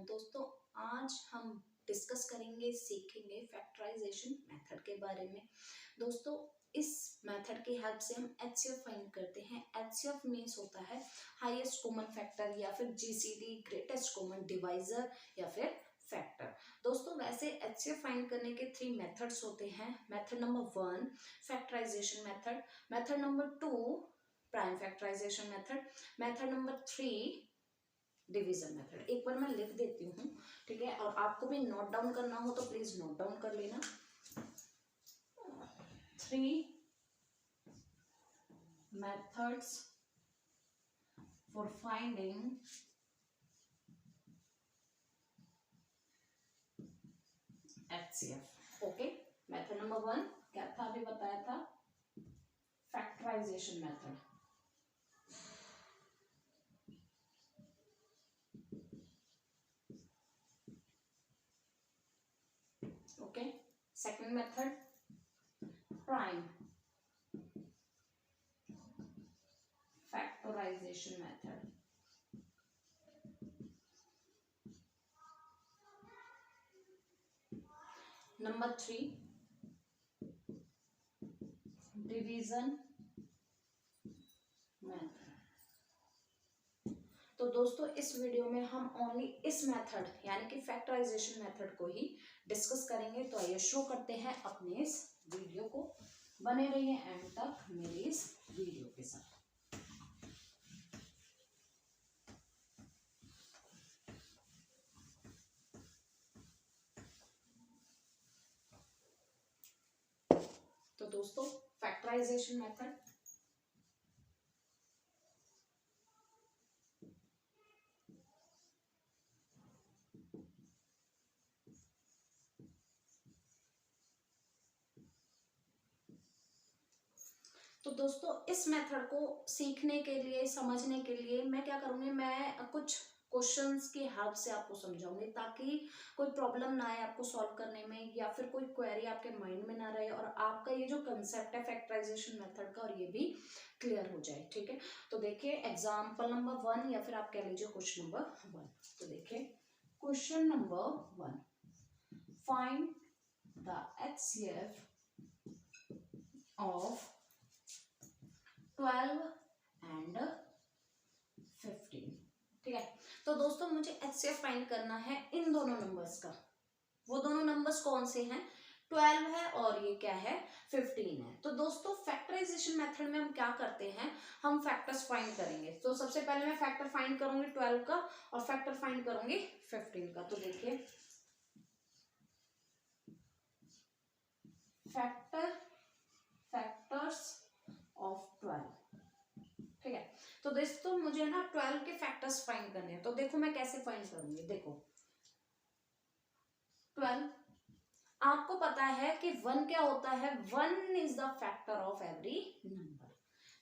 दोस्तों, आज हम डिस्कस करेंगे, सीखेंगे फैक्टराइजेशन मेथड के बारे में। दोस्तों, इस मेथड की हेल्प से हम एचसीएफ फाइंड करते हैं। एचसीएफ मीन्स होता है हाईएस्ट कॉमन फैक्टर या फिर जीसीडी ग्रेटेस्ट कॉमन डिवाइजर या फिर फैक्टर। दोस्तों, वैसे एचसीएफ फाइंड करने के 3 मेथड्स होते हैं। Method number 1 factorization method, method number 2 prime factorisation method, method number 3 division method. एक बार मैं लिख देती हूँ, ठीक है, और आपको भी नोट डाउन करना हो तो प्लीज नोट डाउन कर लेना। 3 methods for finding HCF। Okay, method number 1 क्या था, अभी बताया था, factorisation method. Okay, second method prime factorisation method. Number 3 division method. तो दोस्तों, इस वीडियो में हम ओनली इस मेथड यानी कि फैक्टराइजेशन मेथड को ही डिस्कस करेंगे। तो आइए शुरू करते हैं अपने इस वीडियो को। बने रहिए एंड तक मेरी इस वीडियो के साथ। तो दोस्तों, फैक्टराइजेशन मेथड तो दोस्तों, इस मेथड को सीखने के लिए, समझने के लिए मैं क्या करूंगी, मैं कुछ क्वेश्चंस की हेल्प से आपको समझाऊंगी ताकि कोई प्रॉब्लम ना आए आपको सॉल्व करने में, या फिर कोई क्वेरी आपके माइंड में ना रहे और आपका ये जो कंसेप्ट है फैक्टराइजेशन मेथड का, और ये भी क्लियर हो जाए। ठीक है, तो देखिए एग्जाम्पल नंबर 1 या फिर आप कह लीजिए क्वेश्चन नंबर 1। तो देखिए question number 1, find the HCF of 12 and 15। ठीक है, तो दोस्तों मुझे HCF फाइंड करना है इन दोनों नंबर्स का। वो दोनों नंबर्स कौन से हैं, 12 है और ये क्या है, 15 है। तो दोस्तों, फैक्टराइजेशन मेथड में हम क्या करते हैं, हम फैक्टर्स फाइंड करेंगे। तो सबसे पहले मैं फैक्टर फाइंड करूंगी 12 का और फैक्टर फाइंड करूंगी 15 का। तो देखिए फैक्टर्स ऑफ 12। ठीक है, तो दोस्तों मुझे ना 12 के फैक्टर्स फाइंड करने हैं। तो देखो मैं कैसे फाइंड करूंगी। देखो 12, आपको पता है कि 1 क्या होता है, 1 is the factor of every number.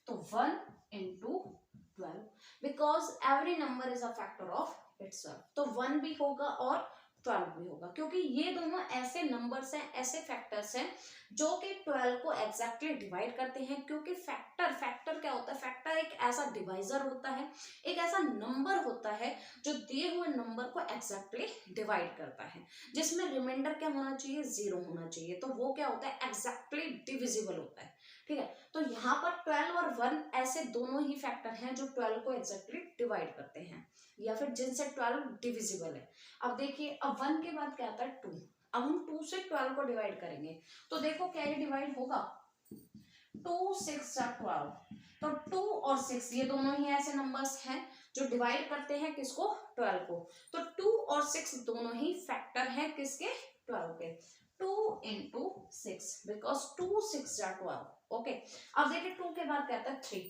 तो 1 into 12, because every number is a factor of itself. तो 1 भी होगा और 12 भी होगा, क्योंकि ये दोनों ऐसे नंबर्स हैं, ऐसे फैक्टर्स हैं जो कि 12 को एग्जैक्टली डिवाइड करते हैं। क्योंकि फैक्टर क्या होता है, फैक्टर एक ऐसा डिवाइजर होता है, एक ऐसा नंबर होता है जो दिए हुए नंबर को एग्जैक्टली डिवाइड करता है, जिसमें रिमाइंडर क्या होना चाहिए, 0 होना चाहिए। तो वो क्या होता है, एग्जैक्टली डिविजिबल होता है। ठीक है, तो यहाँ पर 12 और 1 ऐसे दोनों ही फैक्टर हैं जो 12 को एग्जैक्टली डिवाइड करते हैं, या फिर जिनसे 12 डिविजिबल है। अब देखिए, अब 1 के बाद क्या आता है, 2। अब हम 2 से 12 को डिवाइड करेंगे तो देखो क्या ये डिवाइड होगा, 2 6 12। तो 2 और 6 ये दोनों ही ऐसे नंबर्स हैं जो डिवाइड करते हैं किसको, 12 को। तो 2 और 6 दोनों ही फैक्टर हैं किसके, 12 के। 2 इंटू 6, बिकॉज 2 6 12। ओके, अब देखिए 2 के बाद क्या आता है, 3।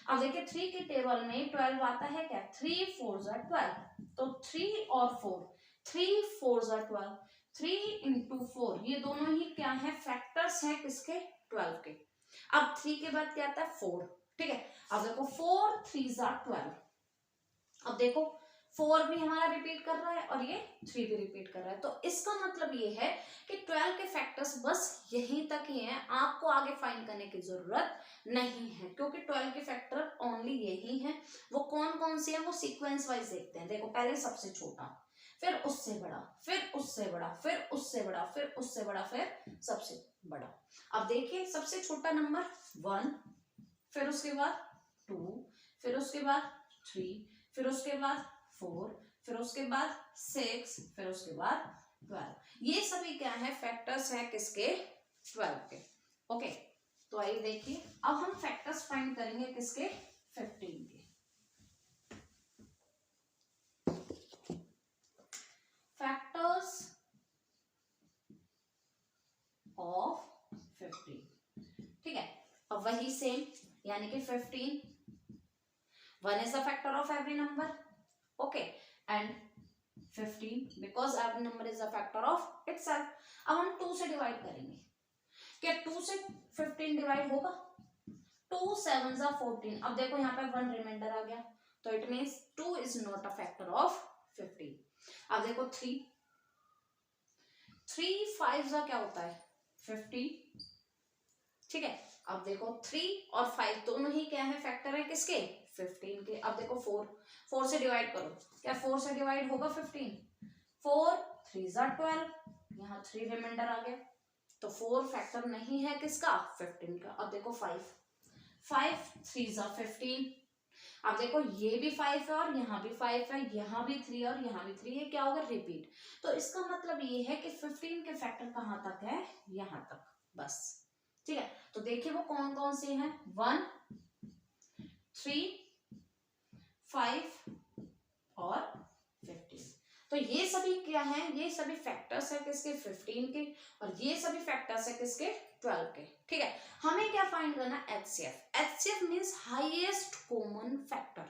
अब देखिए 3 के टेबल में 12 आता है क्या, 3 4 12। तो 3 और 4, 3 4 12, 3 इंटू 4, ये दोनों ही क्या है, फैक्टर्स हैं किसके, 12 के। अब 3 के बाद क्या आता है, 4। ठीक है, अब देखो 4 3 12। अब देखो 4 भी हमारा रिपीट कर रहा है और ये 3 भी रिपीट कर रहा है। तो इसका मतलब ये है कि 12 के फैक्टर्स बस यहीं तक ही हैं, आपको आगे फाइंड करने की जरूरत नहीं है, क्योंकि 12 के फैक्टर ओनली यही हैं। वो कौन कौन से हैं, वो सीक्वेंस वाइज देखते हैं। देखो पहले सबसे छोटा, फिर उससे बड़ा, फिर उससे बड़ा, फिर उससे बड़ा, फिर उससे बड़ा, फिर सबसे बड़ा। अब देखिए सबसे छोटा नंबर 1, फिर उसके बाद 2, फिर उसके बाद 3, फिर उसके बाद 4, फिर उसके बाद 6, फिर उसके बाद 12। ये सभी क्या है, फैक्टर्स है किसके, 12 के। ओके, तो आइए देखिए अब हम फैक्टर्स फाइंड करेंगे किसके, 15 के। फैक्टर्स ऑफ 15, ठीक है। अब वही सेम, यानी कि 15, 1 is the factor of every number, okay, and 15 because every number is a factor of itself. अब हम 2 से डिवाइड करेंगे, क्या 2 से 15 डिवाइड होगा, 2 7 जा 14। अब देखो यहाँ पे 1 रिमाइंडर आ गया, तो it means 2 is not a factor of 15। अब देखो 3 5 जा क्या होता है 15, ठीक है। अब देखो 3 और 5 दोनों ही क्या है, फैक्टर है किसके, 15 के। अब देखो 4 से डिवाइड करो, क्या 4 से डिवाइड होगा 15, 4 3 जा 12, यहाँ 3 रिमाइंडर आ गया, तो 4 फैक्टर नहीं है किसका, 15 का। अब देखो 5 3 जा 15, अब देखो ये भी 5 है और यहाँ भी 5 है, यहाँ भी 3 और यहाँ भी 3, ये क्या होगा, रिपीट। तो इसका मतलब ये है कि 15 के फैक्टर कहाँ तक है, यहाँ तक बस, ठीक है। तो देखिए वो कौन कौन से हैं, 1 3 5 और 15। तो ये सभी क्या है, ये सभी फैक्टर्स है किसके, 15 के, और ये सभी फैक्टर्स है किसके, 12 के, ठीक है। हमें क्या फाइंड करना, HCF. HCF means highest common factor,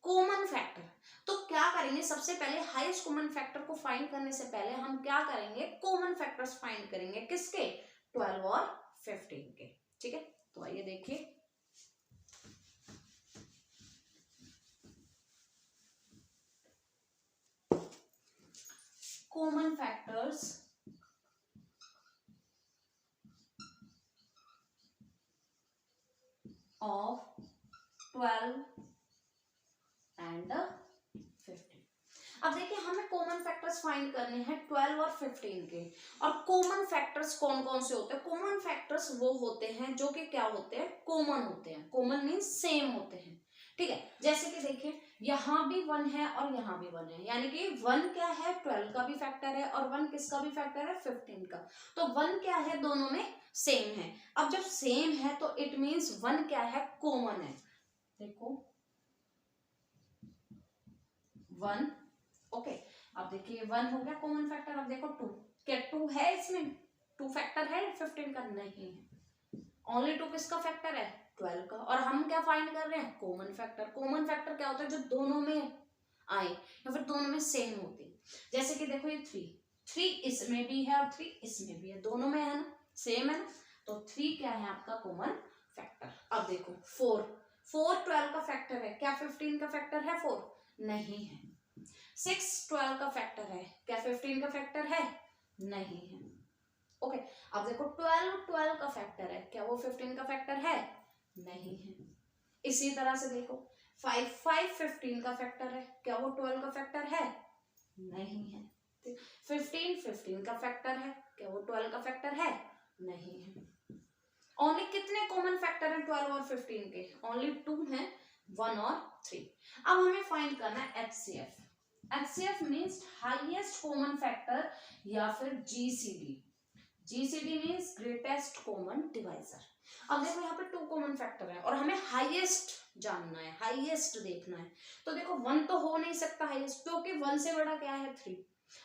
common factor. तो क्या करेंगे, सबसे पहले हाईएस्ट कॉमन फैक्टर को फाइंड करने से पहले हम क्या करेंगे, कॉमन फैक्टर्स फाइंड करेंगे किसके, 12 और 15 के, ठीक है। तो आइए देखिए, कॉमन फैक्टर्स ऑफ 12 एंड 15। अब देखिए हमें कॉमन फैक्टर्स फाइंड करने हैं 12 और 15 के। और कॉमन फैक्टर्स कौन कौन से होते हैं, कॉमन फैक्टर्स वो होते हैं जो कि क्या होते हैं, कॉमन होते हैं। कॉमन मीन्स सेम होते हैं, ठीक है। जैसे कि देखिए यहाँ भी 1 है और यहाँ भी 1 है, यानी कि 1 क्या है, 12 का भी फैक्टर है, और 1 किसका भी फैक्टर है, 15 का। तो 1 क्या है, दोनों में सेम है। अब जब सेम है तो इट मीन्स 1 क्या है, कॉमन है। देखो 1, ओके। अब देखिए 1 हो गया कॉमन फैक्टर। अब देखो 2, क्या 2 है इसमें, 2 फैक्टर है 15 का, नहीं है। ओनली 2 किसका फैक्टर है, 12 का। और हम क्या फाइंड कर रहे हैं, कॉमन फैक्टर। कॉमन फैक्टर क्या होता है, जो दोनों में आए या फिर दोनों में सेम होते हैं। जैसे कि देखो ये 3 इसमें भी है और 3 इसमें भी है, दोनों में है ना, सेम है ना, तो 3 क्या है आपका कॉमन फैक्टर। अब देखो 4 12 का फैक्टर है, क्या 15 का फैक्टर है 4, नहीं है। 6 12 का फैक्टर है, क्या 15 का फैक्टर है, नहीं है। ओके, अब देखो 12 का फैक्टर है, क्या वो 15 का फैक्टर है, नहीं है। इसी तरह से देखो 5 15 का फैक्टर है, क्या वो 12 का फैक्टर है, नहीं है। 15 का फैक्टर है, क्या वो 12 का फैक्टर है, नहीं है। ओनली कितने कॉमन फैक्टर हैं 12 और 15 के, ओनली 2 हैं, 1 और 3। अब हमें फाइंड करना है HCF. HCF means highest common factor या फिर GCD. GCD means greatest common divisor. अब देखो यहाँ पे 2 कॉमन फैक्टर है और हमें हाईएस्ट जानना है, हाईएस्ट देखना है। तो देखो 1 तो हो नहीं सकता हाईएस्ट, क्योंकि 1 से बड़ा क्या है 3।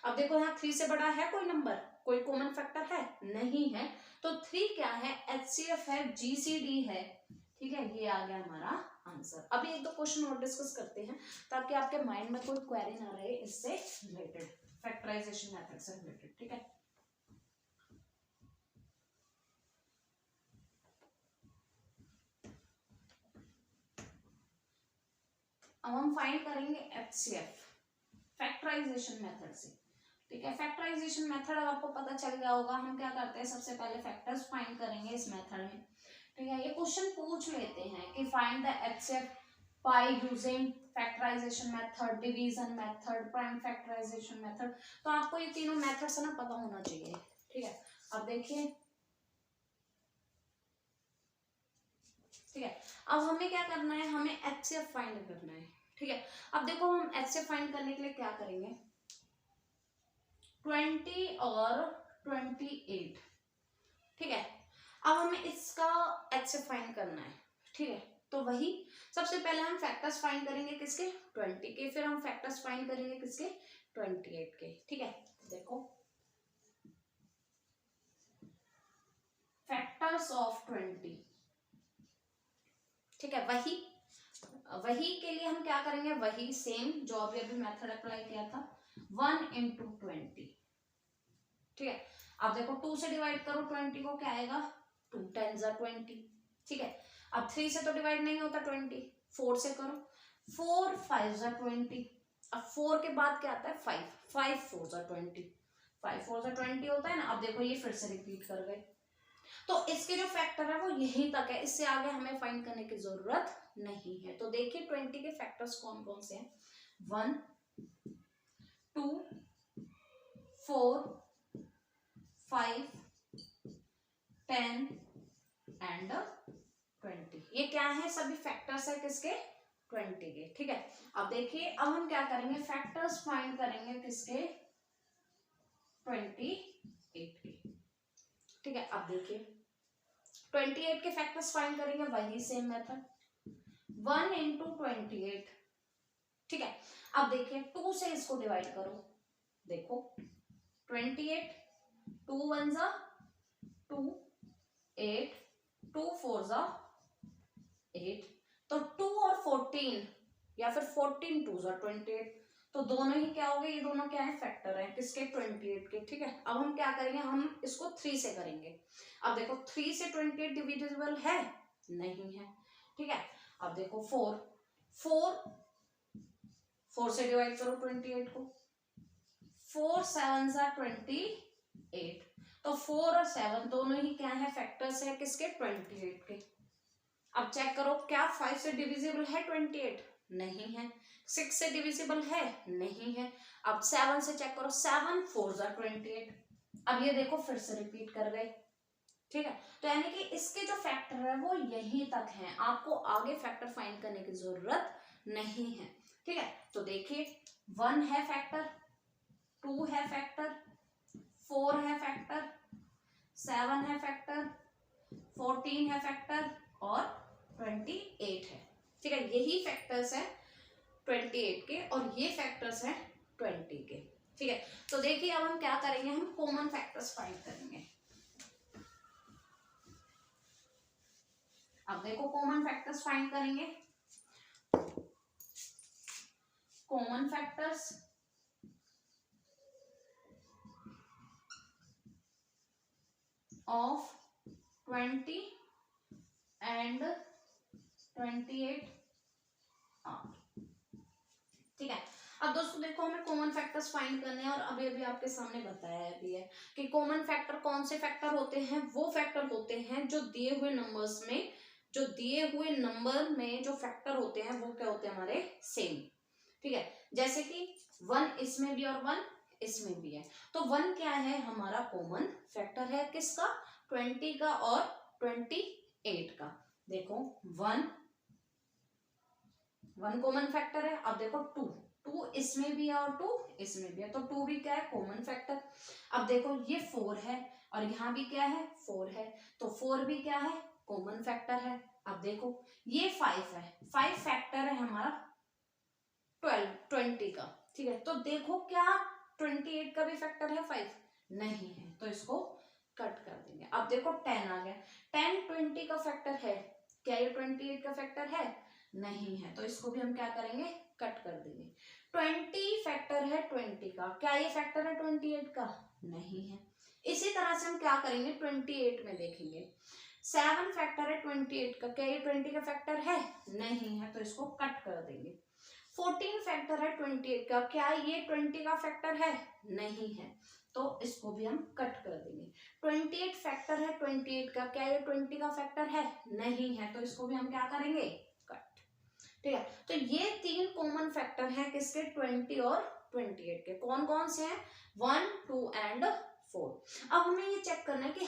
अब देखो यहाँ 3 से बड़ा है कोई नंबर, कोई कॉमन फैक्टर है, नहीं है। तो 3 क्या है, एचसीएफ है, जीसीडी है, ठीक है। ये आ गया हमारा आंसर। अभी एक दो क्वेश्चन और डिस्कस करते हैं ताकि आपके माइंड में कोई क्वेरी ना रहे इससे रिलेटेड, फैक्टराइजेशन मेथड से रिलेटेड, ठीक है। अब हम फाइंड करेंगे एचसीएफ फैक्टराइजेशन मेथड से, ठीक है। फैक्टराइजेशन मेथड आपको पता चल गया होगा। हम क्या करते हैं, सबसे पहले फैक्टर्स फाइंड करेंगे इस मेथड में, ठीक है। ये क्वेश्चन पूछ लेते हैं कि find the HCF by using factorisation method, division method, prime factorisation method. तो आपको ये तीनों मेथड्स है ना पता होना चाहिए, ठीक है। अब देखिए, ठीक है, अब हमें क्या करना है, हमें एचसीएफ फाइंड करना है, ठीक है। अब देखो हम एचसीएफ फाइंड करने के लिए क्या करेंगे, 20 और 28, ठीक है। अब हमें इसका एचसीएफ फाइंड करना है, ठीक है। तो वही सबसे पहले हम फैक्टर्स फाइंड करेंगे किसके, 20 के, फिर हम फैक्टर्स फाइंड करेंगे किसके, 28 के, ठीक है। देखो फैक्टर्स ऑफ 20, ठीक है। वही वही के लिए हम क्या करेंगे, वही सेम जो अभी अभी मेथड अप्लाई किया था, 1 इंटू 20, ठीक है। अब देखो 2 से डिवाइड करो 20 को, क्या आएगा, 2 10 20, ठीक है। अब 3 से तो डिवाइड नहीं होता 20, 4 से करो, 4 5 20, अब 4 के बाद क्या आता है 5, 5 4 20, 5 4 20 होता है ना। अब देखो ये फिर से रिपीट कर गए, तो इसके जो फैक्टर है वो यहीं तक है, इससे आगे हमें फाइंड करने की जरूरत नहीं है। तो देखिए 20 के फैक्टर्स कौन कौन से हैं, 1 2 4 5 10 एंड 20, ये क्या है, सभी फैक्टर्स है किसके, 20 के, ठीक है। अब देखिए अब हम क्या करेंगे, फैक्टर्स फाइंड करेंगे किसके, 28 के, ठीक है। अब देखिए 28 के फैक्टर्स फाइंड करेंगे, वही सेम मेथड, 1 इंटू 28, ठीक है। अब देखिए 2 से इसको डिवाइड करो, देखो 28, 2 1 जा 2, 8, 2 4 जा 8, तो 2 और 14 या फिर 14 2 जा 28, तो दोनों ही क्या हो गए, ये दोनों क्या है, फैक्टर है किसके, 28 के, ठीक है। अब हम क्या करेंगे, हम इसको 3 से करेंगे। अब देखो 3 से 28 डिविजिबल है, नहीं है, ठीक है। अब देखो 4 से डिवाइड करो 28 को, 4 7 जा 28, तो 4 और 7 दोनों ही क्या है, फैक्टर्स है किसके, 28 के। अब चेक करो क्या 5 से डिविजिबल है 28, नहीं है। 6 से डिविजिबल है, नहीं है। अब 7 से चेक करो, 7 4 जा 28, अब ये देखो फिर से रिपीट कर गए, ठीक है। तो यानी कि इसके जो फैक्टर है वो यहीं तक है, आपको आगे फैक्टर फाइंड करने की जरूरत नहीं है, ठीक है। तो देखिए 1 है फैक्टर, 2 है फैक्टर, 4 है फैक्टर, 7 है फैक्टर, 14 है फैक्टर और 28 है, ठीक है। यही फैक्टर्स है 28 के और ये फैक्टर्स हैं 20 के, ठीक है। तो देखिए अब हम क्या करेंगे, हम कॉमन फैक्टर्स फाइंड करेंगे। अब देखो कॉमन फैक्टर्स फाइंड करेंगे, common factors of 20 and 28 are, ठीक है। अब दोस्तों देखो हमें कॉमन फैक्टर्स फाइंड करने हैं और अभी अभी आपके सामने बताया भी है कि कॉमन फैक्टर कौन से फैक्टर होते हैं, वो फैक्टर होते हैं जो दिए हुए नंबर्स में, जो दिए हुए नंबर में जो फैक्टर होते हैं वो क्या होते हैं, हमारे सेम, ठीक है। जैसे कि 1 इसमें भी और 1 इसमें भी है, तो 1 क्या है, हमारा कॉमन फैक्टर है किसका, 20 का और 28 का। देखो 1 कॉमन फैक्टर है। अब देखो 2 इसमें भी है और 2 इसमें भी है, तो 2 भी क्या है, कॉमन फैक्टर। अब देखो ये 4 है और यहाँ भी क्या है, 4 है, तो 4 भी क्या है, कॉमन फैक्टर है। अब देखो ये 5 है, 5 फैक्टर है हमारा 20 का, ठीक है। तो देखो क्या 28 का भी फैक्टर है 5, नहीं है, तो इसको कट कर देंगे। अब देखो 10 आ गया, 10 20 का फैक्टर है, क्या ये 28 का फैक्टर है, नहीं है, तो इसको भी हम क्या करेंगे, कट कर देंगे। 20 फैक्टर है 20 का, क्या ये फैक्टर है 28 का, नहीं है। इसी तरह से हम क्या करेंगे 28 में देखेंगे, 7 फैक्टर है 28 का, क्या ये 20 का फैक्टर है, नहीं है, तो इसको कट कर देंगे। 14 फैक्टर है 28 का, क्या ये 20 का फैक्टर है, नहीं है, तो इसको भी हम कट कर देंगे। 28 फैक्टर है 28 का, क्या ये 20 का फैक्टर है, नहीं है, तो इसको भी हम क्या करेंगे, कट, ठीक है। तो ये 3 कॉमन फैक्टर हैं किसके, 20 और 28 के। कौन कौन से हैं, 1, 2 एंड 4। अब हमें ये चेक करना है कि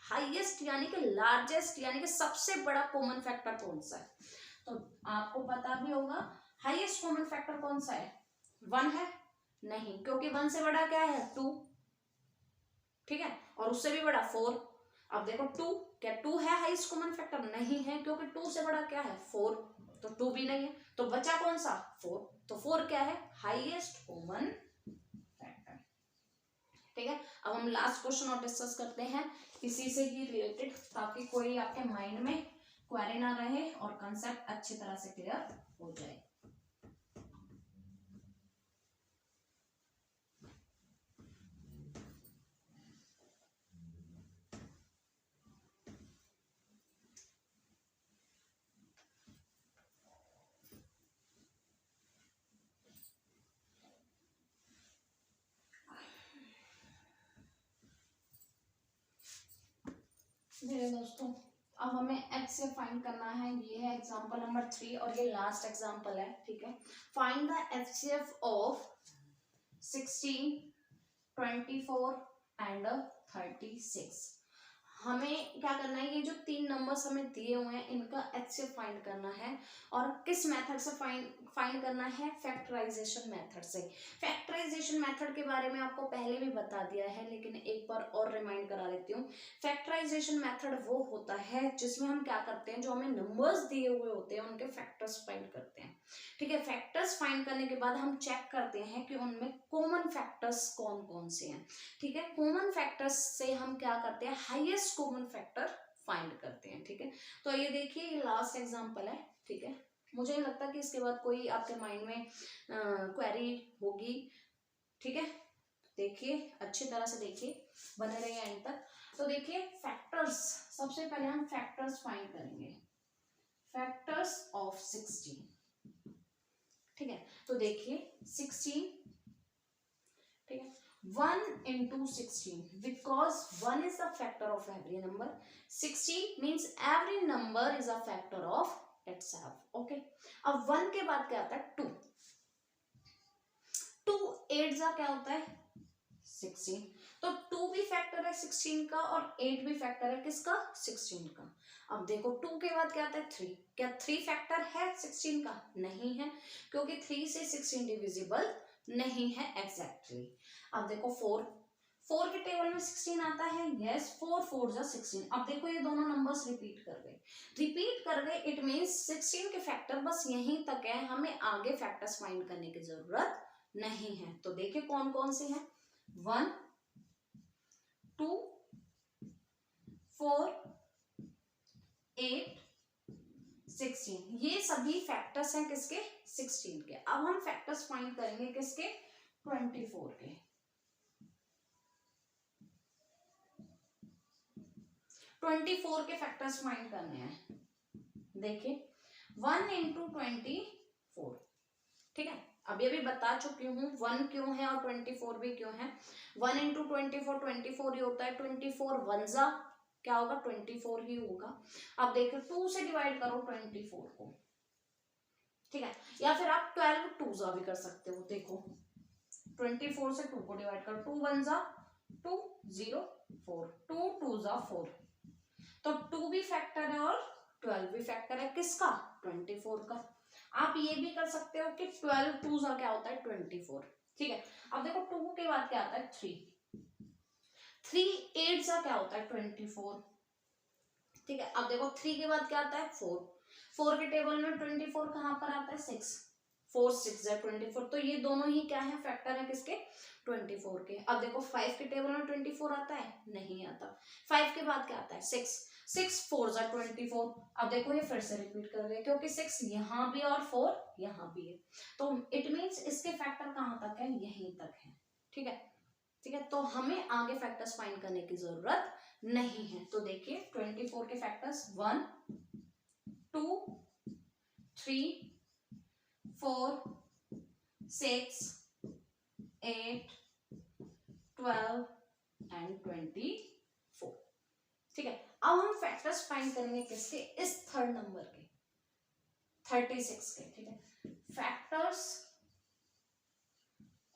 हाईएस्ट यानी कि लार्जेस्ट यानी कि सबसे बड़ा कॉमन फैक्टर कौन सा है। तो आपको पता भी होगा हाईएस्ट कॉमन फैक्टर कौन सा है, 1 है, नहीं, क्योंकि 1 से बड़ा क्या है, 2, ठीक है, और उससे भी बड़ा 4। अब देखो 2, क्या 2 है हाईएस्ट कॉमन फैक्टर, नहीं है, क्योंकि 2 से बड़ा क्या है, 4, तो 2 भी नहीं है, तो बचा कौन सा, 4, तो 4 क्या है, हाईएस्ट कॉमन फैक्टर। ठीक है, अब हम लास्ट क्वेश्चन और डिस्कस करते हैं इसी से ही रिलेटेड, ताकि कोई आपके माइंड में क्वेरी ना रहे और कंसेप्ट अच्छी तरह से क्लियर हो जाए। मेरे दोस्तों, अब हमें HCF फाइंड करना है। ये है एग्जांपल नंबर 3 और ये लास्ट एग्जांपल है। ठीक है, find the HCF of 16, 24 and 36। हमें क्या करना है, ये जो 3 नंबर्स हमें दिए हुए हैं इनका HCF फाइंड करना है। और किस मेथड से फाइंड करना है, फैक्टराइजेशन मेथड से। फैक्टराइजेशन मेथड के बारे में आपको पहले भी बता दिया है, लेकिन एक बार और रिमाइंड करा देती हूँ। फैक्टराइजेशन मेथड वो होता है जिसमें हम क्या करते हैं, जो हमें नंबर्स दिए हुए होते हैं उनके फैक्टर्स फाइंड करते हैं। ठीक है, फैक्टर्स फाइंड करने के बाद हम चेक करते हैं कि उनमें कॉमन फैक्टर्स कौन कौन से हैं। ठीक है, कॉमन फैक्टर्स से हम क्या करते हैं, हाईएस्ट कॉमन फैक्टर फाइंड करते हैं। ठीक है, तो ये देखिए, ये लास्ट एग्जांपल है। ठीक है, मुझे नहीं लगता कि इसके बाद कोई आपके माइंड में क्वेरी होगी। ठीक है, देखिए अच्छी तरह से देखिए, बने रहिए एंड तक। तो देखिए फैक्टर्स, सबसे पहले हम फैक्टर्स फाइंड करेंगे, फैक्टर्स ऑफ 16। ठीक है, तो देखिए 16, ठीक है, 1 into 16, because 1 is the factor of every number. 16 means every number is a factor of itself. Okay, अब 1 के बाद क्या आता है, 2, 2 8 जा क्या होता है, 16, तो 2 भी फैक्टर है 16 का और 8 भी फैक्टर है किसका, 16 का। अब देखो 2 के बाद क्या आता है, 3, क्या 3 फैक्टर है 16 का, नहीं है, क्योंकि 3 से 16 डिविजिबल नहीं है एग्जैक्टली। अब देखो 4 के टेबल में 16 आता है, यस, 4 4 जा 16। अब देखो ये दोनों नंबर्स रिपीट कर गए, इट मींस 16 के फैक्टर बस यहीं तक है, हमें आगे फैक्टर्स फाइंड करने की जरूरत नहीं है। तो देखिए कौन कौन से हैं, 1 2 4 8 16, ये सभी फैक्टर्स हैं किसके, 16 के। अब हम फैक्टर्स फाइंड करेंगे किसके, 24 के। 24 के फैक्टर्स फाइंड करने हैं। देखिए 1 into 24, ठीक है, अभी अभी बता चुकी हूँ 1 क्यों है और 24 भी क्यों है। 1 into 24 24 ही होता है, 24 1 क्या होगा, 24 ही होगा। अब देखिए 2 से डिवाइड करो 24 को, ठीक है, या फिर आप 12 2 भी कर सकते हो। देखो 24 से 2 को डिवाइड करो, 2 1 2 0 4, 2 2 4, तो 2 भी फैक्टर है और 12 भी फैक्टर है किसका, 24 का। आप ये भी कर सकते हो कि 12 2 क्या होता है, 24। ठीक है, अब देखो 2 के बाद क्या आता है, 3 8 क्या होता है, 24। ठीक है, अब देखो 3 के बाद क्या आता है, 4 के टेबल में 24 कहाँ पर आता है, 6, 4 6 24, तो ये दोनों ही क्या है, फैक्टर है किसके, 24 के। अब देखो 5 के टेबल में 24 आता है, नहीं आता। 5 के बाद क्या आता है, 6 6 4 24। अब देखो ये फिर से रिपीट कर रहे हैं, क्योंकि 6 यहाँ भी और 4 यहाँ भी है, तो इट मीन्स इसके फैक्टर कहाँ तक है, यहीं तक है। ठीक है, ठीक है, तो हमें आगे फैक्टर्स फाइंड करने की जरूरत नहीं है। तो देखिए 24 के फैक्टर्स 1 2 3 4 6 8 12 एंड 24। ठीक है, अब हम फैक्टर्स फाइंड करेंगे किसके, इस थर्ड नंबर के। 36 के, ठीक है, फैक्टर्स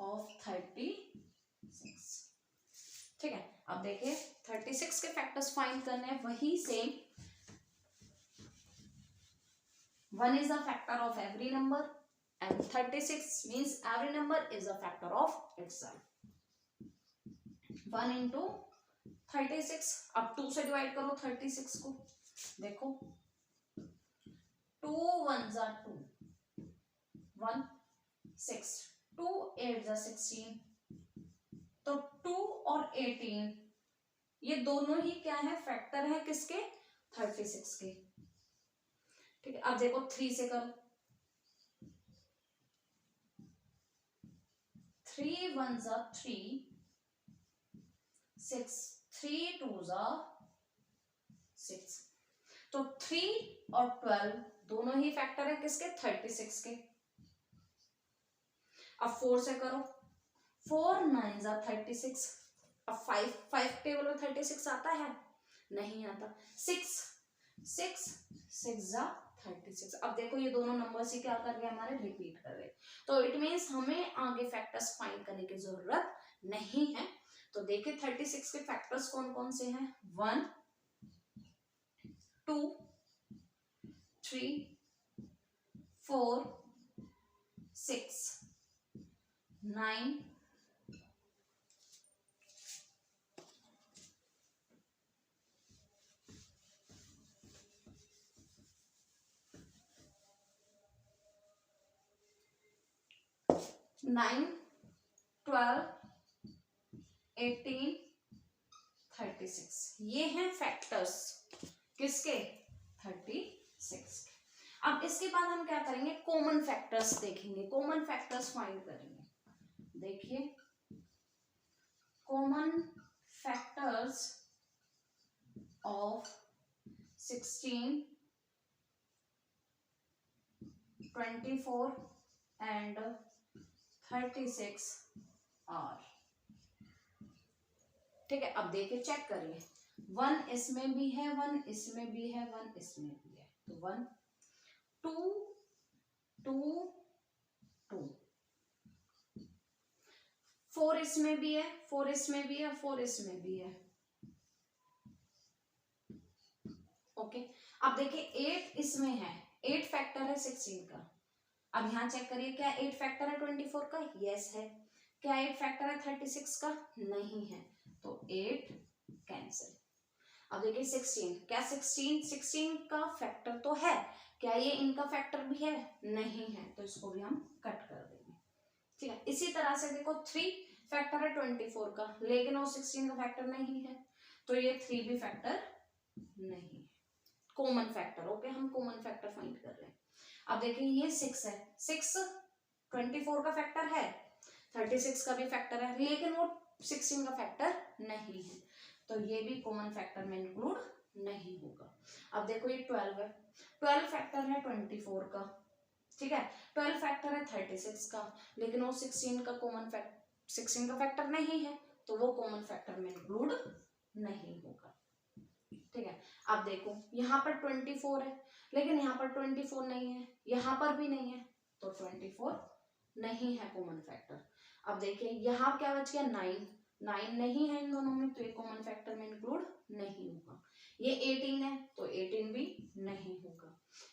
ऑफ 36, ठीक है। अब देखिए 36 के फैक्टर्स फाइंड करने हैं, वही same 1 is a factor of every number and 36 means every number is a factor of itself. 1 into 36, अब 2 से डिवाइड करो 36 को, देखो 2 1s are 2, 1 6, 2 8s are 16, तो 2 और 18 ये दोनों ही क्या है, फैक्टर है किसके, 36 के, ठीक है। अब देखो 3 से करो, 3 1s are 3, 6 3 2s are 6, तो 3 और 12 दोनों ही फैक्टर है किसके, 36 के। अब 4 से करो, 4 9s are 36, अब 5 टेबल में 36 आता है, नहीं आता, 6 6 6 are 36। अब देखो ये दोनों नंबर्स ही क्या कर रहे हैं, हमारे रिपीट कर रहे हैं, तो इट मीन्स हमें आगे फैक्टर्स फाइंड करने की जरूरत नहीं है। तो देखिए 36 के फैक्टर्स कौन कौन से हैं, 1 2 3 4 6 9 9 12 18 36, ये हैं फैक्टर्स किसके, 36 के। अब इसके बाद हम क्या करेंगे, कॉमन फैक्टर्स देखेंगे, कॉमन फैक्टर्स फाइंड करेंगे। देखिए common factors of 16 24 and 36 are, ठीक है। अब देखिए चेक करिए, 1 इसमें भी है, 1 इसमें भी है, 1 इसमें भी है, तो 1 2 2 2, 4 इसमें भी है, 4 इसमें भी है, 4 इसमें भी है, ओके। अब देखिए 8 इसमें है, 8 फैक्टर है 16 का। अब यहां चेक करिए, क्या 8 फैक्टर है 24 का, यस है। क्या 8 फैक्टर है 36 का, नहीं है, तो 8 कैंसिल। अब देखिए 16, क्या 16 का फैक्टर तो है, क्या ये इनका फैक्टर भी है, नहीं है, तो इसको भी हम कट कर देंगे, ठीक है। इसी तरह से देखो 3 फैक्टर है 24 का, लेकिन वो 16 का फैक्टर नहीं है, तो ये 3 भी फैक्टर नहीं है, कॉमन फैक्टर, ओके। हम कॉमन फैक्टर फाइंड कर रहे हैं। अब देखिए ये 6 है, 6 24 का फैक्टर है, 36 का भी फैक्टर है, लेकिन वो 16 का फैक्टर नहीं है, तो ये भी कॉमन फैक्टर में इंक्लूड नहीं होगा। अब देखो ये 12 है, 12 फैक्टर है 24 का, ठीक है, 12 फैक्टर है 36 का, लेकिन वो 16 का फैक्टर नहीं है, तो वो कॉमन फैक्टर में इंक्लूड नहीं होगा, ठीक है। अब देखो यहाँ पर 24 है, लेकिन यहाँ पर 24 नहीं है, यहाँ पर भी नहीं है, तो 24 नहीं है कॉमन फैक्टर। अब देखिए यहाँ क्या बच गया, 9 नहीं है इन दोनों में, तो ये कॉमन फैक्टर में इंक्लूड नहीं होगा। ये 18 है, तो 18 भी नहीं होगा।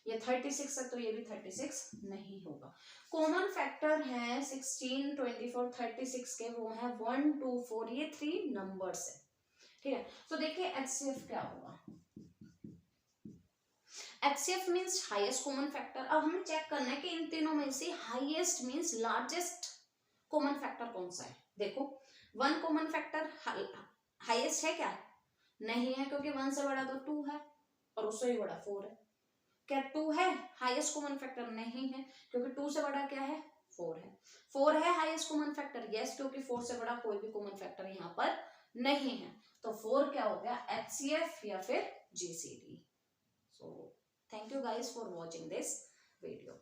ये 36 है, तो ये भी 36 नहीं होगा। कॉमन फैक्टर है 16 24 36 के, वो है 1 2 4, ये 3 नंबर्स है, ठीक है। तो देखिए HCF क्या होगा, HCF means highest common factor. अब हमें चेक करना है कि इन तीनों में से highest means largest common factor कौन सा है। देखो 1 कॉमन फैक्टर हाईएस्ट है क्या, नहीं है, क्योंकि 1 से बड़ा तो 2 है और उससे भी बड़ा 4 है। क्या 2 है हाईएस्ट कॉमन फैक्टर, नहीं है, क्योंकि 2 से बड़ा क्या है, 4 है। 4 है हाईएस्ट कॉमन फैक्टर, यस, क्योंकि 4 से बड़ा कोई भी कॉमन फैक्टर यहाँ पर नहीं है, तो 4 क्या हो गया, HCF या फिर GCD। So thank you guys for watching this video.